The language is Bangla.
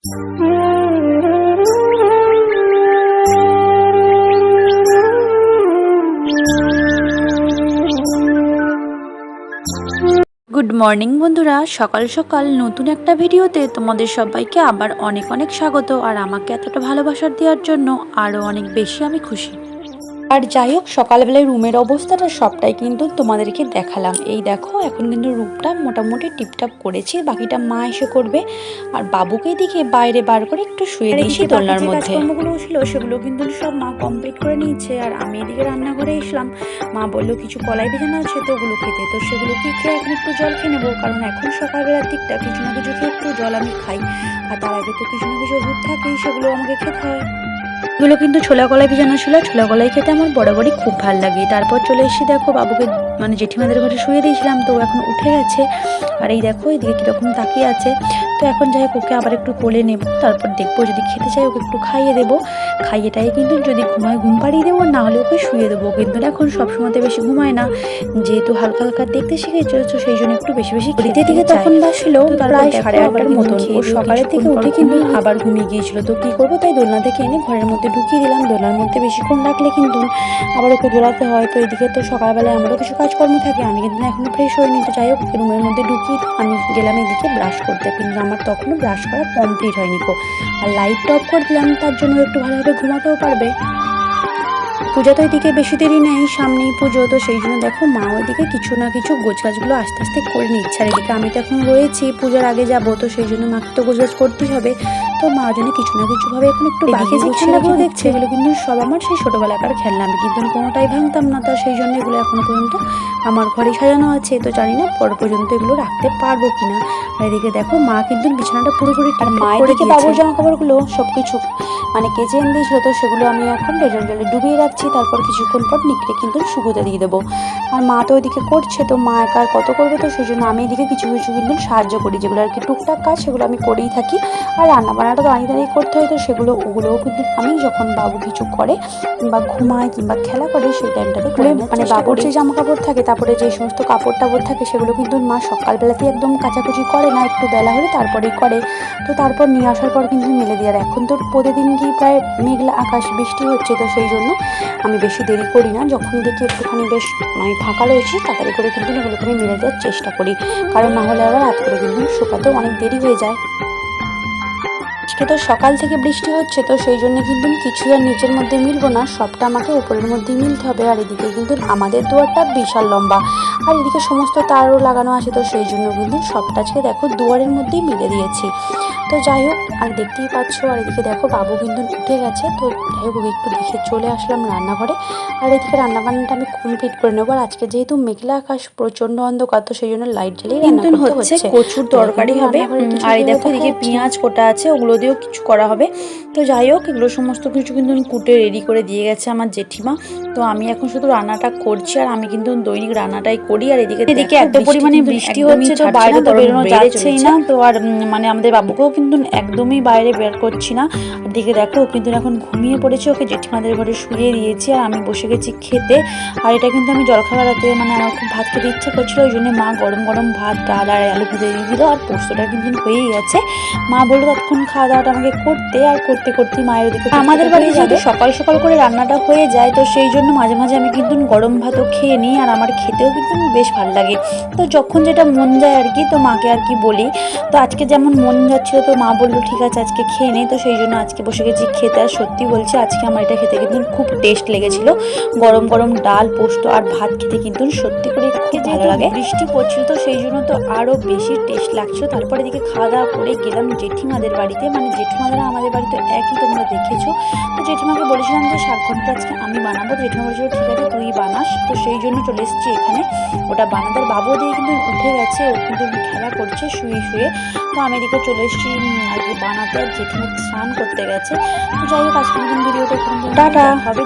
গুড মর্নিং বন্ধুরা, সকাল সকাল নতুন একটা ভিডিওতে তোমাদের সবাইকে আবার অনেক অনেক স্বাগত। আর আমাকে এতটা ভালোবাসার দেওয়ার জন্য আরও অনেক বেশি আমি খুশি। আর যাই হোক, সকালবেলায় রুমের অবস্থাটা সবটাই কিন্তু তোমাদেরকে দেখালাম। এই দেখো, এখন কিন্তু রুমটা মোটামুটি টিপটাপ করেছি, বাকিটা মা এসে করবে। আর বাবুকে দিকে বাইরে বার করে একটু শুয়ে দিয়েছি দোলনার মধ্যে। কাজকর্মগুলো ছিল সেগুলো কিন্তু সব মা কমপ্লিট করে নিয়েছে। আর আমি এদিকে রান্নাঘরে এসলাম। মা বললো কিছু কলাই ভেজানো আছে তো ওগুলো খেতে, তো সেগুলো কি খেয়ে এখন একটু জল খেয়ে নেবো, কারণ এখন সকালবেলার দিকটা কিছু না কিছু খেয়ে একটু জল আমি খাই। আর তার আগে তো কিছু না কিছু ওষুধ থাকেই, সেগুলো আমাকে খেতে হয়। এগুলো কিন্তু ছোলা কলাই ভেজানো ছিল। ছোলা কলাই খেতে আমার বরাবরই খুব ভালো লাগে। তারপর চলে এসেছি, দেখো বাবুকে জেঠিমাদের ঘরে শুয়ে দিয়েছিলাম, তো এখন উঠে গেছে। আর এই দেখো এদিকে কীরকম তাকিয়ে আছে। তো এখন যাই হোক, ওকে আবার একটু কোলে নেব, তারপর দেখবো যদি খেতে চাই ওকে একটু খাইয়ে দেবো। খাইয়েটাই কিন্তু যদি ঘুমায় ঘুম পাড়িয়ে দেবো, না হলে ওকে শুয়ে দেবো। কিন্তু এখন সবসময়তে বেশি ঘুমায় না, যেহেতু হালকা হালকা দেখতে শিখেছে, তো সেই জন্য একটু বেশি বেশি খেতে দিকে তখন বাসছিল প্রায় 8:30টার মতন। ও সকালের দিকে উঠে কিন্তু আবার ঘুমিয়ে গিয়েছিল। তো কি করবো, তাই দোলনা থেকে এনে ঘরের মধ্যে ঢুকিয়ে দিলাম। দোলনার মধ্যে বেশিক্ষণ রাখলে কিন্তু আবার ওকে দোলাতে হয়। তো এদিকে তো সকালবেলায় আমারও কিছু কাজকর্ম থাকে, আমি কিন্তু এখনো ফ্রেশ হইনি। তো যাই হোক, রুমের মধ্যে ঢুকিয়ে আমি গেলাম এদিকে ব্রাশ করতে, কিন্তু আমার তখনও ব্রাশ করা কমপ্লিট হয়নি। আর লাইটটা অফ করে দিলাম, তার জন্য একটু ভালোভাবে ঘুমাতেও পারবে। পূজা তো এদিকে বেশি দেরি নেই, সামনেই পুজো, তো সেই জন্য দেখো মা ওইদিকে কিছু না কিছু গোছগাছগুলো আস্তে আস্তে করে নিচ্ছে। আর এদিকে আমি তো এখন রয়েছি, পূজার আগে যাব, তো সেই জন্য মাকে তো গোছগাছ করতেই হবে। তো মা জন্য কিছু না কিছুভাবে এখন একটু বাকি যে খেলনাগুলো দেখছে, এগুলো কিন্তু সব আমার সেই ছোটোবেলাকার খেলনা। আমি কিন্তু কোনোটাই ভাঙতাম না, তো সেই জন্য এগুলো এখনো পর্যন্ত আমার ঘরে সাজানো আছে। তো জানি না পর পর্যন্ত এগুলো রাখতে পারবো কিনা। আর এদিকে দেখো মা কিন্তু বিছানাটা পুরোপুরি মায়ের দিকে বাবুর জামা কাপড়গুলো সব কিছু কেচে এনে দিয়েছিল, তো সেগুলো আমি এখন ডেটল জলে ডুবিয়ে রাখছি। তারপর কিছুক্ষণ পর নিকড়ে কিন্তু শুকোতে দিয়ে দেবো। আর মা তো ওইদিকে করছে, তো মা একা আর কত করবে, তো সেই জন্য আমি এদিকে কিছু কিছু কিন্তু সাহায্য করি, যেগুলো আর কি টুকটাক কাজ সেগুলো আমি করেই থাকি। আর রান্নাবান্নাটা তো দাঁড়িয়ে করতে হয়, তো ওগুলোও কিন্তু আমি যখন বাবু কিছু করে কিংবা ঘুমায় কিংবা খেলা করে সেই টাইমটাতে বাবুর যে জামা কাপড় থাকে, তারপরে যে সমস্ত কাপড় টাপড় থাকে, সেগুলো কিন্তু মা সকালবেলাতেই একদম কাচাকুচি করে না, একটু বেলা হলে তারপরেই করে। তো তারপর নিয়ে আসার পর কিন্তু মেলে দিয়ে। আর এখন তো প্রতিদিন কি প্রায় মেঘলা আকাশ, বৃষ্টি হচ্ছে, তো সেই জন্য আমি বেশি দেরি করি না। যখন দেখি একটুখানি বেশ ফাঁকা রয়েছে, তাড়াতাড়ি করে কিন্তু এগুলোকে আমি মেলে দেওয়ার চেষ্টা করি, কারণ না হলে আবার রাত করে কিন্তু শুকাতেও অনেক দেরি হয়ে যায়। আজকে তো সকাল থেকে বৃষ্টি হচ্ছে, তো সেই জন্য কিন্তু কিছুই আর নিচের মধ্যে মিলবো না, সবটা আমাকে উপরের মধ্যেই মিলতে হবে। আর এদিকে কিন্তু আমাদের দুয়ারটা বিশাল লম্বা, আর এদিকে সমস্ত তারও লাগানো আছে, তো সেই জন্য কিন্তু সবটা আজকে দেখো দুয়ারের মধ্যেই মিলে দিয়েছি। তো যাই হোক, আর দেখতেই পাচ্ছ, আর এদিকে দেখো বাবু কিন্তু উঠে গেছে। তো যাই হোক, একটু দেখে চলে আসলাম রান্নাঘরে। আর এদিকে রান্নাবান্নাটা আমি কমপ্লিট করে নেবো। আর আজকে যেহেতু মেঘলা আকাশ, প্রচন্ড অন্ধকার, তো সেই জন্য লাইট জ্বালিয়ে রান্না করতে হচ্ছে। কচুর তরকারি হবে, আর এই দেখো এদিকে পেঁয়াজ কোটা আছে, ওগুলো দিয়েও কিছু করা হবে। তো যাই হোক, এগুলো সমস্ত কিছু কিন্তু কুটে রেডি করে দিয়ে গেছে আমার জেঠিমা। তো আমি এখন শুধু রান্নাটা করছি, আর আমি কিন্তু দৈনিক রান্নাটাই করি। আর এদিকে এত পরিমাণে বৃষ্টি হচ্ছে, তো বাইরে তো বেরোনো যাচ্ছেই না। তো আর আমাদের বাবুকেও কিন্তু একদমই বাইরে বের করছি না। আর দিকে দেখো ও কিন্তু এখন ঘুমিয়ে পড়েছে, ওকে জেঠিমাদের ঘরে শুয়ে দিয়েছি, আর আমি বসে গেছি খেতে। আর এটা কিন্তু আমি জলখাবারাতে আমার খুব ভাত খেতে ইচ্ছে করছিল, ওই জন্য মা গরম গরম ভাত, ডাল আর আলু ভেজে দিয়ে দিল। আর পোস্তটা কিন্তু হয়েই গেছে। মা বললো ততক্ষণ খাওয়া দাওয়াটা আমাকে করতে, আর করতে করতে মায়ের ওদিকে আমাদের বাড়ি যেহেতু সকাল সকাল করে রান্নাটা হয়ে যায়, তো সেই জন্য মাঝে মাঝে আমি কিন্তু গরম ভাতও খেয়ে নিই, আর আমার খেতেও কিন্তু বেশ ভালো লাগে। তো যখন যেটা মন যায় আর কি, তো মাকে আর কি বলি। তো আজকে যেমন মন যাচ্ছিল, তো মা বললো ঠিক আছে আজকে খেয়ে নেই, তো সেই জন্য আজকে বসে গেছি খেতে। আর সত্যি বলছি, আজকে আমার এটা খেতে কিন্তু খুব টেস্ট লেগেছিল। গরম গরম ডাল, পোস্ত আর ভাত খেতে কিন্তু সত্যি করে খুব ভালো লাগে। বৃষ্টি পড়ছিল, তো সেই জন্য তো আরও বেশি টেস্ট লাগছিল। তারপরে এদিকে খাওয়া দাওয়া করে গেলাম জেঠিমাদের বাড়িতে। জেঠিমাদের আমাদের বাড়িতে একই, তোমরা দেখেছো। তো জেঠিমাকে বলেছিলাম যে শাক ঘন্টটা আজকে আমি বানাবো, তো জেঠিমা বলেছিল ঠিক আছে তুই বানাস। তো সেই জন্য চলে এসেছি এখানে ওটা বানাতে। বাবু দিয়ে কিন্তু উঠে গেছে, ও কিন্তু খেলা করছে শুয়ে শুয়ে। তো আমি এদিকে চলে এসেছি আর কি বানাতে, আর জেঠিমা স্নান করতে গেছে। তো যাই হোক, আজকে ভিডিওটা টাটা হবে।